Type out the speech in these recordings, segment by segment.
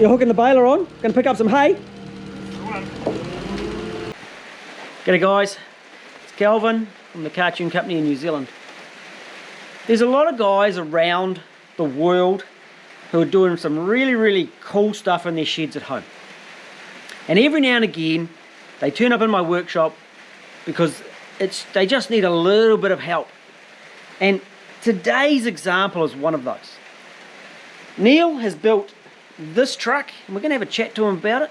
You're hooking the baler on. Gonna pick up some hay. G'day guys, it's Calvin from the Cartoon Company in New Zealand. There's a lot of guys around the world who are doing some really cool stuff in their sheds at home. And every now and again, they turn up in my workshop because they just need a little bit of help. And today's example is one of those. Neil has built this truck, and we're going to have a chat to him about it.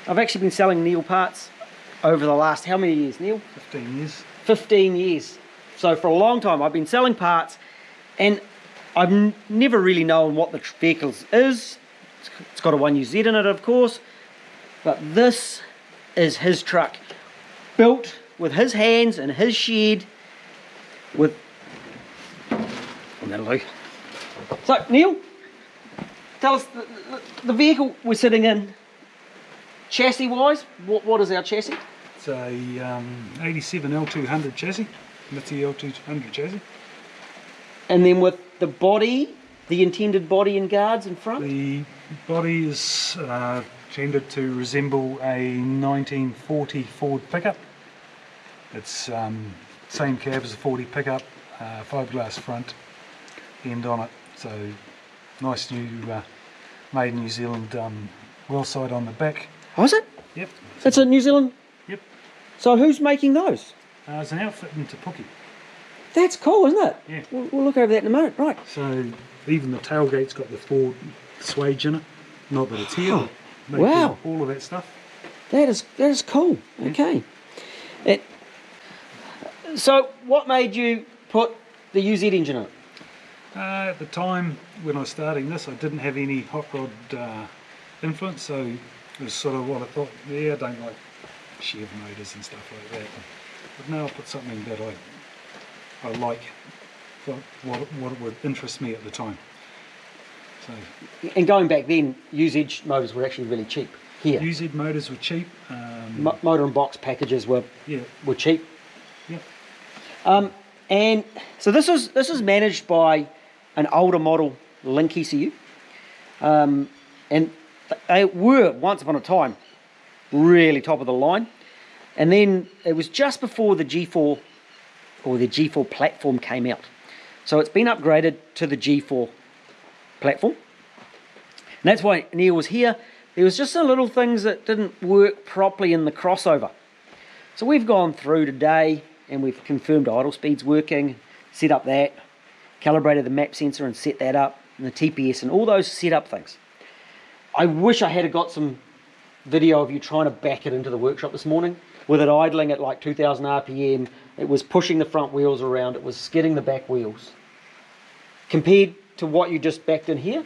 I've actually been selling Neil parts over the last, how many years, Neil? 15 years. 15 years. So for a long time I've been selling parts, and I've never really known what the vehicle is. It's got a 1UZ in it, of course, but this is his truck, built with his hands in his shed with... And that'll do. So Neil, tell us the vehicle we're sitting in, chassis wise, what is our chassis? It's a 87 L200 chassis, Mitty L200 chassis. And then with the body, the intended body and guards in front? The body is intended to resemble a 1940 Ford pickup. It's same cab as a 40 pickup, fiberglass front end on it. So nice new made in New Zealand wheel side on the back. Oh, is it? Yep. It's a New Zealand? Yep. So who's making those? It's an outfit in Te Puke. That's cool, isn't it? Yeah. We'll look over that in a moment, right. So even the tailgate's got the Ford swage in it. Not that it's here. Oh, but wow. all of that stuff. That is cool. Yeah. Okay. So what made you put the UZ engine in it? At the time when I was starting this, I didn't have any hot rod influence, so it was sort of what I thought, yeah, I don't like Chev motors and stuff like that. But now I'll put something that I like, for what would interest me at the time. So, and going back then, UZ motors were actually really cheap here. UZ motors were cheap. Motor and box packages were cheap. Yeah. And so this is managed by an older model Link ECU, and they were once upon a time really top of the line, and then it was just before the G4 or the G4 platform came out, so it's been upgraded to the G4 platform, and that's why Neil was here. There was just some little things that didn't work properly in the crossover, so we've gone through today and we've confirmed idle speed's working, set up that, calibrated the map sensor and set that up, and the TPS and all those setup things. I wish I had got some video of you trying to back it into the workshop this morning with it idling at like 2000 RPM. It was pushing the front wheels around, it was skidding the back wheels. Compared to what you just backed in here,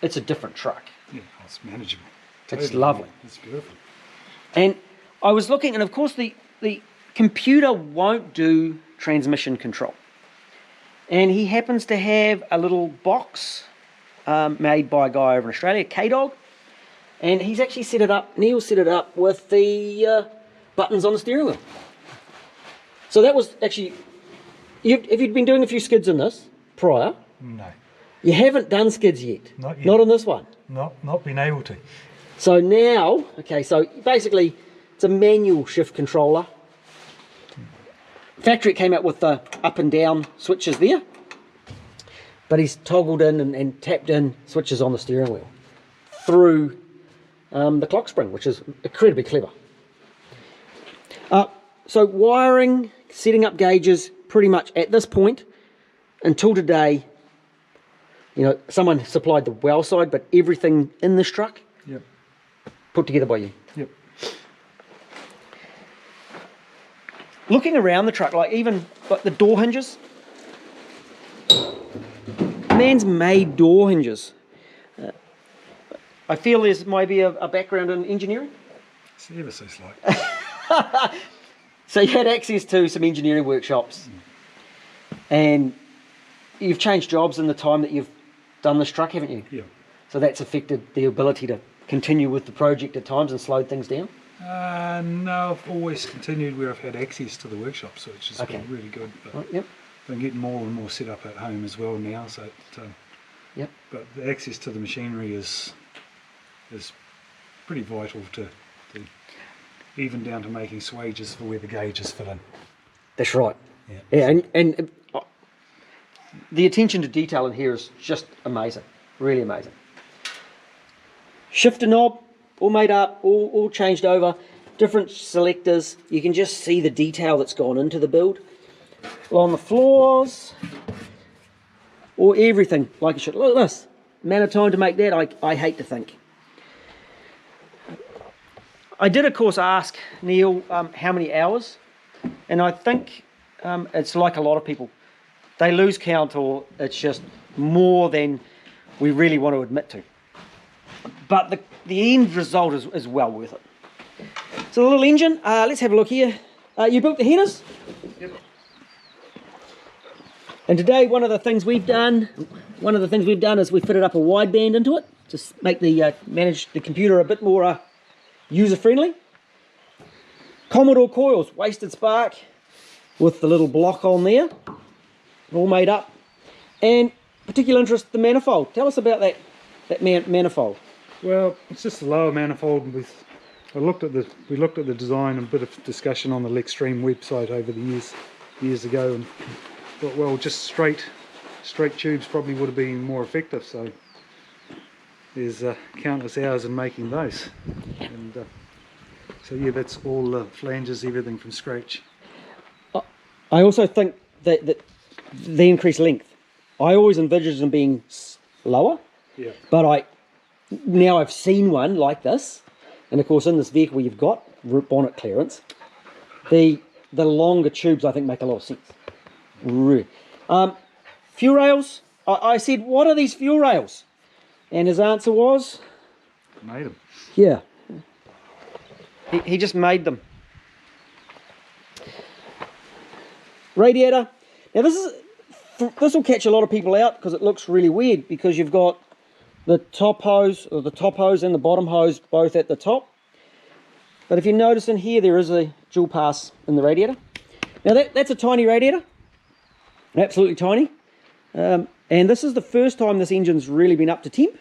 it's a different truck. Yeah, it's manageable. It's lovely. It's beautiful. And I was looking, and of course the computer won't do transmission control. And he happens to have a little box made by a guy over in Australia, K-Dog, and he's actually set it up, Neil set it up with the buttons on the steering wheel. So that was actually, if you'd been doing a few skids in this prior? No. You haven't done skids yet? Not yet. Not on this one? Not been able to. So now, okay, so basically it's a manual shift controller. Factory came out with the up and down switches there, but he's toggled in and tapped in switches on the steering wheel through the clock spring, which is incredibly clever. So wiring, setting up gauges, pretty much at this point until today, you know, someone supplied the well side, but everything in this truck put together by you. Yep. Looking around the truck, like even like the door hinges, man's made door hinges. I feel there's maybe a background in engineering. It's ever so slight. So you had access to some engineering workshops, and you've changed jobs in the time that you've done this truck, haven't you? Yeah. So that's affected the ability to continue with the project at times and slowed things down? No, I've always continued where I've had access to the workshop, so it's just been really good. But Yep. I'm getting more and more set up at home as well now, so Yep. but the access to the machinery is is pretty vital to even down to making swages for where the gauges fit in. That's right. Yeah. Yeah, and the attention to detail in here is just amazing, really amazing. Shifter knob, all made up, all changed over, different selectors. You can just see the detail that's gone into the build. On the floors, or everything like it should. Look at this, amount of time to make that, I hate to think. I did of course ask Neil how many hours, and I think it's like a lot of people. They lose count, or it's just more than we really want to admit to. But the end result is well worth it. So the little engine, let's have a look here. You built the headers? Yep. And today one of the things we've done is we fitted up a wideband into it, to make the manage the computer a bit more user-friendly. Commodore coils, wasted spark, with the little block on there, all made up. And particular interest, the manifold. Tell us about that manifold. Well, it's just a lower manifold. We looked at the design and a bit of discussion on the Lextreme website over the years ago, and thought, well, just straight tubes probably would have been more effective. So there's countless hours in making those, and so yeah, that's all flanges, everything from scratch. I also think that the increased length, I always envisaged them being lower, Yeah. but now I've seen one like this, and of course in this vehicle you've got bonnet clearance. The longer tubes I think make a lot of sense. Really. Fuel rails, I said, what are these fuel rails? And his answer was, Made them. yeah, he just made them. Radiator. Now this will catch a lot of people out because it looks really weird, because you've got the top hose and the bottom hose both at the top. But if you notice in here, there is a dual pass in the radiator. Now that's a tiny radiator, absolutely tiny. And this is the first time this engine's really been up to temp.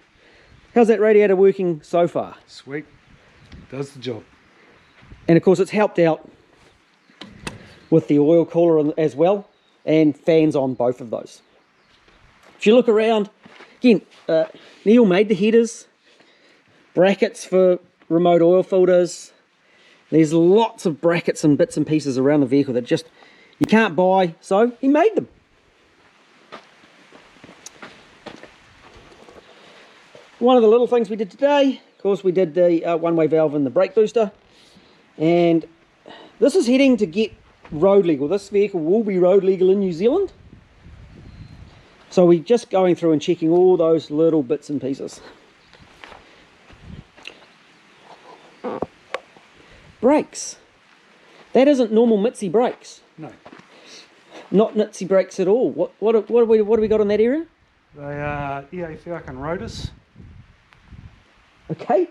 How's that radiator working so far? Sweet, does the job. And of course it's helped out with the oil cooler as well, and fans on both of those. If you look around, again, Neil made the headers, brackets for remote oil filters. There's lots of brackets and bits and pieces around the vehicle that just you can't buy, so he made them. One of the little things we did today, of course, we did the one-way valve and the brake booster, and this is heading to get road legal. This vehicle will be road legal in New Zealand, so we're just going through and checking all those little bits and pieces. Brakes. That isn't normal Mitzi brakes. No. Not Mitzi brakes at all. What have we got in that area? They are EA Falcon rotors. Okay.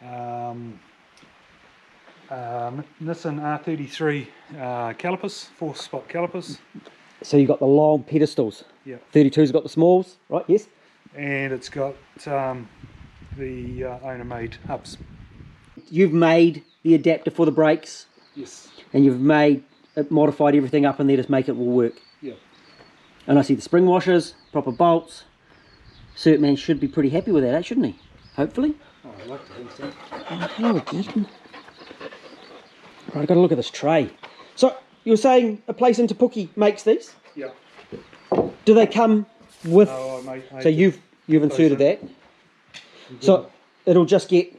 Nissan R33 calipers, 4-spot calipers. So you've got the long pedestals. Yeah. 32's got the smalls, right? Yes. And it's got the owner-made hubs. You've made the adapter for the brakes, Yes. and you've modified everything up in there to make it all work. Yeah. And I see the spring washers, proper bolts. Certman should be pretty happy with that, shouldn't he? Hopefully. Oh, I'd like to think so. Hello again. Right, I've got to look at this tray. So you were saying a place in Te Puke makes these? Yeah. Do they come with? No, I made So you've inserted that. So it'll just get.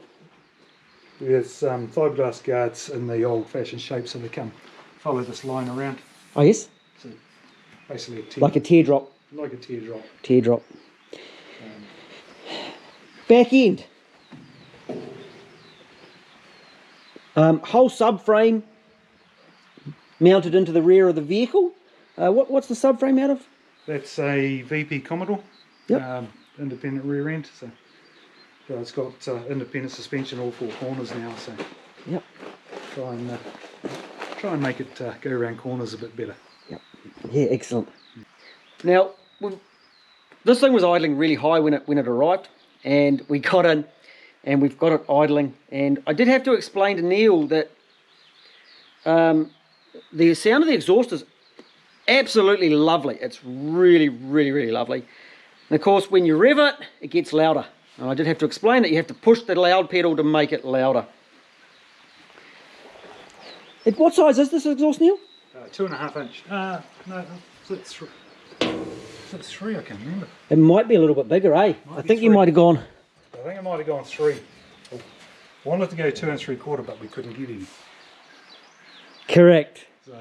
There's fiberglass guards in the old-fashioned shape, so they come follow this line around. Oh yes. So basically a Like a teardrop. Like a teardrop. Teardrop. Back end. Whole subframe mounted into the rear of the vehicle. What's the subframe out of? That's a VP Commodore. Yep. Independent rear end. So it's got independent suspension all four corners now. So Yep. try and make it go around corners a bit better. Yep. Yeah, excellent. Now, this thing was idling really high when it arrived, and we got in. and we've got it idling. And I did have to explain to Neil that the sound of the exhaust is absolutely lovely. It's really, really, really lovely. And of course, when you rev it, it gets louder. And I did have to explain that you have to push the loud pedal to make it louder. What size is this exhaust, Neil? 2.5 inch. No, it's 3. Is it 3? I can't remember. It might be a little bit bigger, eh? I think 3. you might have gone. I think I might have gone 3. Wanted to go 2 3/4, but we couldn't get any. Correct. So,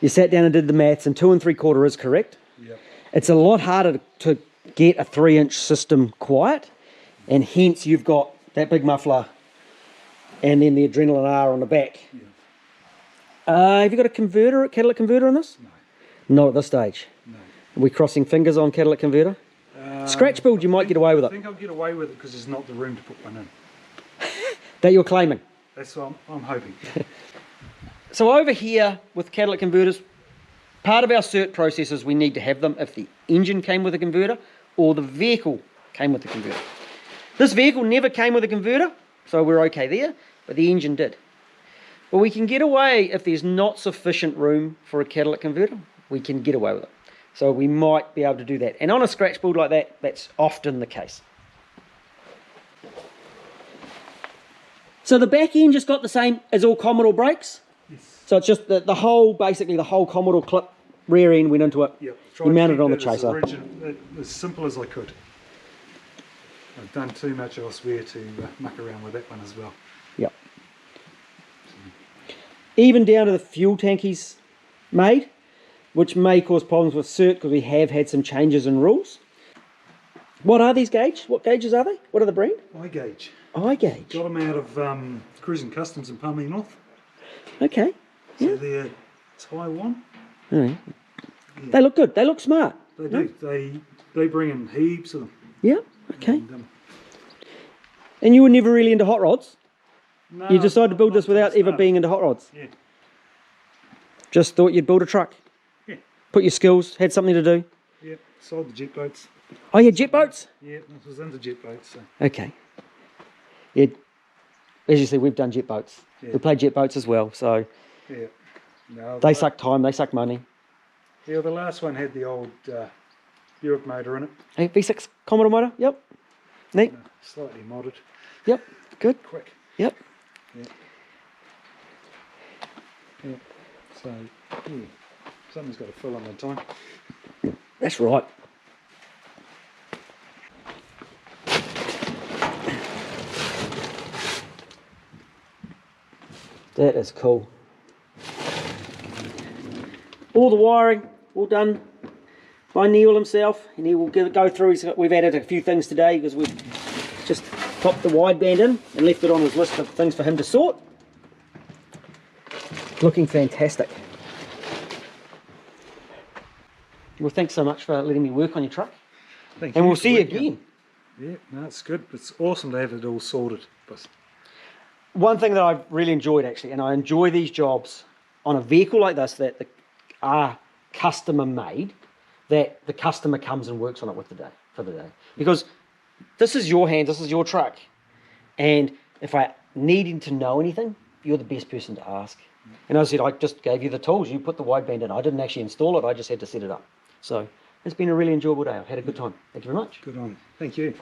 You sat down and did the maths, and 2 3/4 is correct. yep. It's a lot harder to get a 3-inch system quiet, and hence you've got that big muffler and then the Adrenaline R on the back. Yeah. Have you got a converter, a catalytic converter on this? No. Not at this stage. No. Are we crossing fingers on catalytic converter? Scratch build, you might get away with I it. think I'll get away with it because there's not the room to put one in. That you're claiming. That's what I'm hoping. So over here with catalytic converters, part of our cert process is we need to have them if the engine came with a converter or the vehicle came with a converter. This vehicle never came with a converter, so we're okay there, but the engine did. But we can get away if there's not sufficient room for a catalytic converter, we can get away with it. So we might be able to do that. And on a scratch build like that, that's often the case. So the back end just got the same as all Commodore brakes. Yes. So it's just the whole, basically the whole Commodore clip rear end went into it. Yep. You mounted it on the chaser. As simple as I could. I've done too much elsewhere to muck around with that one as well. Yep. Even down to the fuel tank he's made, which may cause problems with cert because we have had some changes in rules. What are these gauges? What gauges are they? What are the brand? iGauge. iGauge. Got them out of Cruising Customs in Palmy North. Okay. So Yeah. they're Taiwan. All right. They look good. They look smart. They do. They bring in heaps of them. Yeah. Okay. And, And you were never really into hot rods? no, You decided to build not this till without the ever start. being into hot rods? Yeah. Just thought you'd build a truck? Yeah. Put your skills, had something to do? Yeah. Sold the jet boats. Oh, yeah, jet boats? Yeah, this was into jet boats. So. Okay. Yeah. As you see, we've done jet boats. Yeah. We play jet boats as well, so Yeah. No, they suck time, they suck money. Yeah, the last one had the old Buick motor in it. Hey, V6 Commodore motor? Yep. Neat. Slightly modded. Yep. Good. Quick. Yep. Yeah. Yeah. So, yeah. Something's got to fill on the time. That's right. That is cool. All the wiring, all done by Neil himself, and he will go through. We've added a few things today because we've just popped the wideband in and left it on his list of things for him to sort. Looking fantastic. Well, thanks so much for letting me work on your truck. Thank And you we'll for see you working. again. Yeah, no, it's good. It's awesome to have it all sorted. But One thing that I've really enjoyed actually, and I enjoy these jobs on a vehicle like this that are customer made, that the customer comes and works on it for the day. Because this is your hands, this is your truck. And if I needed to know anything, you're the best person to ask. And as I said, I just gave you the tools. You put the wideband in. I didn't actually install it. I just had to set it up. So it's been a really enjoyable day. I've had a good time. Thank you very much. good on. Thank you.